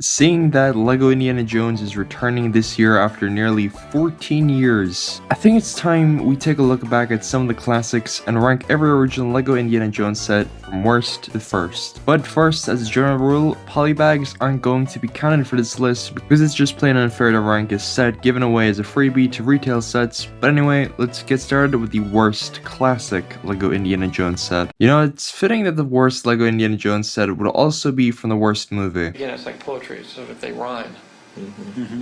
Seeing that LEGO Indiana Jones is returning this year after nearly 14 years, I think it's time we take a look back at some of the classics and rank every original LEGO Indiana Jones set from worst to first. But first, as a general rule, polybags aren't going to be counted for this list because it's just plain unfair to rank a set given away as a freebie to retail sets. But anyway, let's get started with the worst classic LEGO Indiana Jones set. You know, it's fitting that the worst LEGO Indiana Jones set would also be from the worst movie. Again, it's like poetry, so if they rhyme,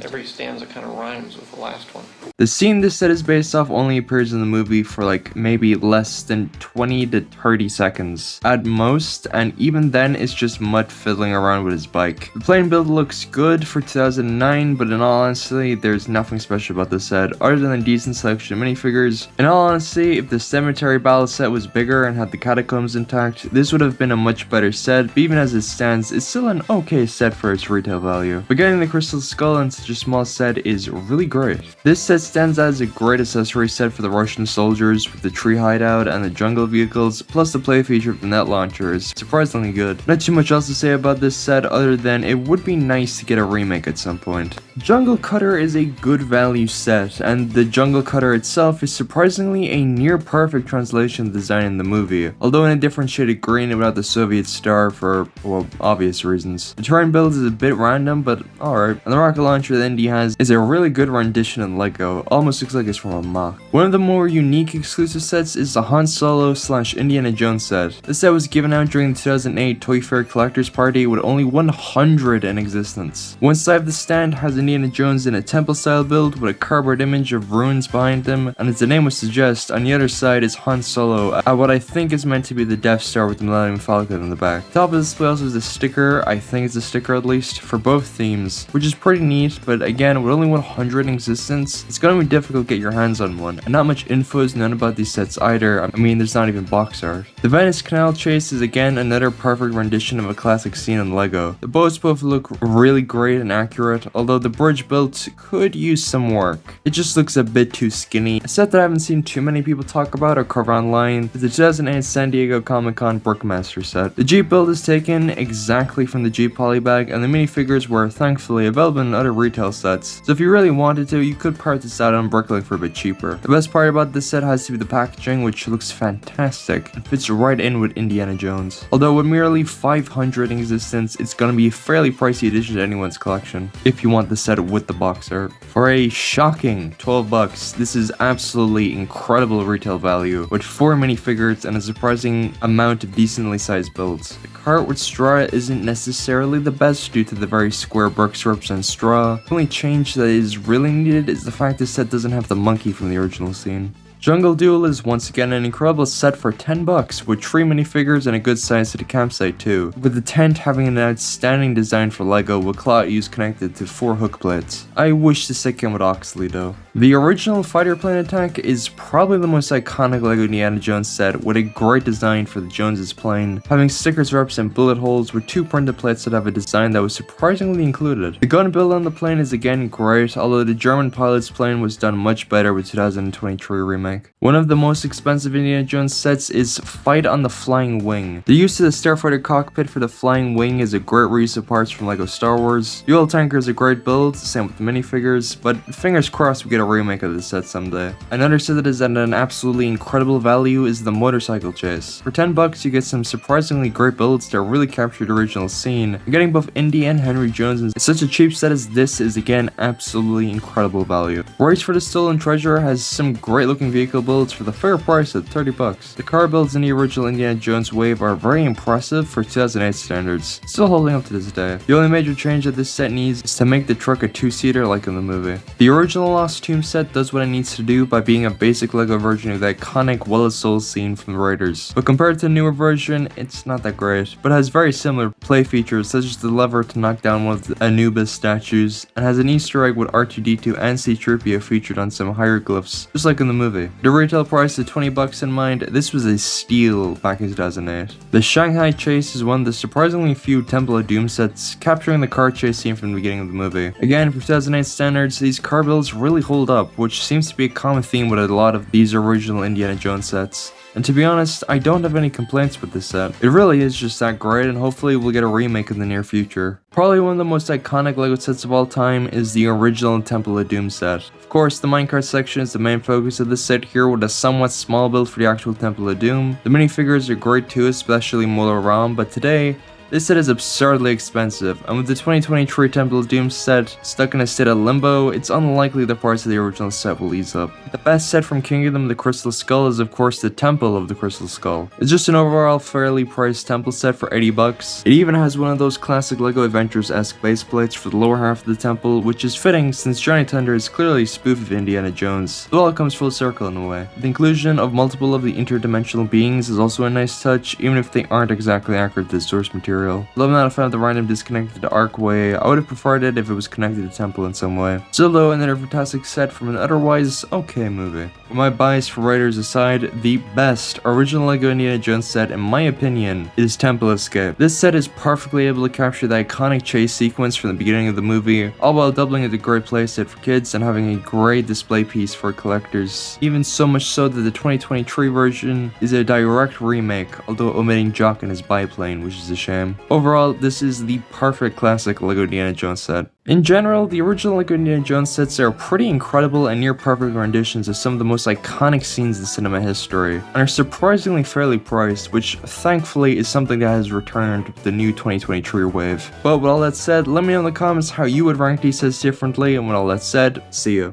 every stanza kind of rhymes with the last one. The scene this set is based off only appears in the movie for like maybe less than 20 to 30 seconds at most, and even then it's just Mutt fiddling around with his bike. The plane build looks good for 2009, but in all honesty, there's nothing special about this set other than a decent selection of minifigures. In all honesty, if the cemetery battle set was bigger and had the catacombs intact, this would have been a much better set, but even as it stands, it's still an okay set for its retail value. But getting the crystal skull in such a small set is really great. This set stands out as a great accessory set for the Russian soldiers with the tree hideout and the jungle vehicles, plus the play feature of the net launcher is surprisingly good. Not too much else to say about this set other than it would be nice to get a remake at some point. Jungle Cutter is a good value set, and the Jungle Cutter itself is surprisingly a near perfect translation of the design in the movie, although in a different shade of green and without the Soviet star for, well, obvious reasons. The terrain build is a bit random, but alright, and the rocket launcher that Indy has is a really good rendition in LEGO, almost looks like it's from a mock. One of the more unique exclusive sets is the Han Solo / Indiana Jones set. This set was given out during the 2008 Toy Fair Collector's Party with only 100 in existence. One side of the stand has Indiana Jones in a temple style build with a cardboard image of ruins behind him, and as the name would suggest, on the other side is Han Solo at what I think is meant to be the Death Star with the Millennium Falcon in the back. Top of the display also is a sticker, I think it's a sticker at least, for both themes, which is pretty neat, but again, with only 100 in existence, it's going to be difficult to get your hands on one, and not much info is known about these sets either. I mean, there's not even box art. The Venice Canal Chase is again another perfect rendition of a classic scene in LEGO. The boats both look really great and accurate, although the bridge built could use some work. It just looks a bit too skinny. A set that I haven't seen too many people talk about or cover online is the 2008 San Diego Comic-Con Brickmaster set. The Jeep build is taken exactly from the Jeep polybag, and the minifigures were thankfully available in other retail sets, so if you really wanted to, you could part this out on Bricklink for a bit cheaper. The best part about this set has to be the packaging, which looks fantastic and fits right in with Indiana Jones. Although with merely 500 in existence, it's gonna be a fairly pricey addition to anyone's collection if you want the set with the box art. For a shocking 12 bucks, this is absolutely incredible retail value with 4 minifigures and a surprising amount of decently sized builds. The cart with straw isn't necessarily the best due to the very square bricks represent straw. The only change that is really needed is the fact this set doesn't have the monkey from the original scene. Jungle Duel is once again an incredible set for 10 bucks with 3 minifigures and a good size to the campsite too, with the tent having an outstanding design for LEGO with claw use connected to 4 hook plates. I wish the set came with Oxley though. The original fighter plane attack is probably the most iconic LEGO Indiana Jones set with a great design for the Joneses plane, having stickers represent bullet holes with 2 printed plates that have a design that was surprisingly included. The gun build on the plane is again great, although the German pilot's plane was done much better with 2023 remake. One of the most expensive Indiana Jones sets is Fight on the Flying Wing. The use of the Starfighter cockpit for the flying wing is a great reuse of parts from LEGO Star Wars. Duel Tanker is a great build, same with the minifigures, but fingers crossed we get a remake of this set someday. Another set that is at an absolutely incredible value is the Motorcycle Chase. For 10 bucks you get some surprisingly great builds that really capture the original scene, and getting both Indy and Henry Jones in such a cheap set as this is again absolutely incredible value. Race for the Stolen Treasure has some great looking vehicle builds for the fair price at 30 bucks. The car builds in the original Indiana Jones wave are very impressive for 2008 standards, still holding up to this day. The only major change that this set needs is to make the truck a 2-seater like in the movie. The original Lost Tomb set does what it needs to do by being a basic LEGO version of the iconic Well of Souls scene from the Raiders, but compared to the newer version, it's not that great, but has very similar play features such as the lever to knock down one of the Anubis statues, and has an Easter egg with R2-D2 and C-3PO featured on some hieroglyphs, just like in the movie. The retail price of 20 bucks in mind, this was a steal back in 2008. The Shanghai Trace is one of the surprisingly few Temple of Doom sets, capturing the car chase scene from the beginning of the movie. Again, for 2008 standards, these car builds really hold up, which seems to be a common theme with a lot of these original Indiana Jones sets. And to be honest, I don't have any complaints with this set. It really is just that great, and hopefully we'll get a remake in the near future. Probably one of the most iconic LEGO sets of all time is the original Temple of Doom set. Of course, the minecart section is the main focus of this set here, with a somewhat small build for the actual Temple of Doom. The minifigures are great too, especially Muller Ram, but today, this set is absurdly expensive, and with the 2023 Temple of Doom set stuck in a state of limbo, it's unlikely the price of the original set will ease up. The best set from Kingdom of the Crystal Skull is of course the Temple of the Crystal Skull. It's just an overall fairly priced temple set for 80 bucks. It even has one of those classic LEGO Adventures-esque base plates for the lower half of the temple, which is fitting since Johnny Thunder is clearly a spoof of Indiana Jones. It all comes full circle in a way. The inclusion of multiple of the interdimensional beings is also a nice touch, even if they aren't exactly accurate to the source material. Though I'm not a fan of the random disconnected arcway, I would have preferred it if it was connected to Temple in some way. Still though, another fantastic set from an otherwise okay movie. With my bias for writers aside, the best original LEGO Indiana Jones set in my opinion is Temple Escape. This set is perfectly able to capture the iconic chase sequence from the beginning of the movie, all while doubling as a great playset for kids and having a great display piece for collectors. Even so much so that the 2023 version is a direct remake, although omitting Jock and his biplane, which is a shame. Overall, this is the perfect classic LEGO Indiana Jones set. In general, the original LEGO Indiana Jones sets are pretty incredible and near perfect renditions of some of the most iconic scenes in cinema history, and are surprisingly fairly priced, which thankfully is something that has returned with the new 2023 wave. But with all that said, let me know in the comments how you would rank these sets differently, and with all that said, see ya.